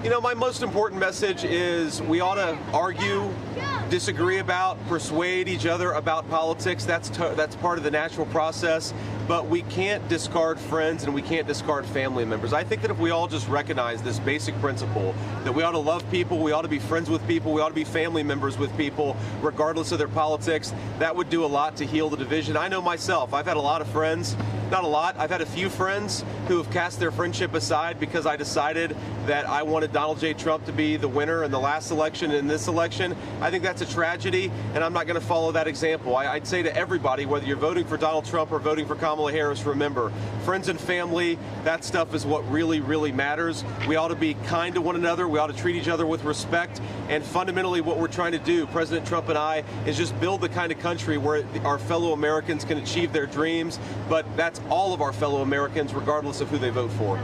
You know, my most important message is we ought to argue, disagree about, persuade each other about politics. That's part of the natural process. But we can't discard friends and we can't discard family members. I think that if we all just recognize this basic principle that we ought to love people, we ought to be friends with people, we ought to be family members with people, regardless of their politics, that would do a lot to heal the division. I know myself, I've had a lot of friends, not a lot, I've had a few friends who have cast their friendship aside because I decided that I wanted Donald J. Trump to be the winner in the last election and in this election. I think that's a tragedy, and I'm not going to follow that example. I'd say to everybody, whether you're voting for Donald Trump or voting for Kamala Harris, remember, friends and family, that stuff is what really, really matters. We ought to be kind to one another. We ought to treat each other with respect. And fundamentally, what we're trying to do, President Trump and I, is just build the kind of country where our fellow Americans can achieve their dreams. But that's all of our fellow Americans, regardless of who they vote for.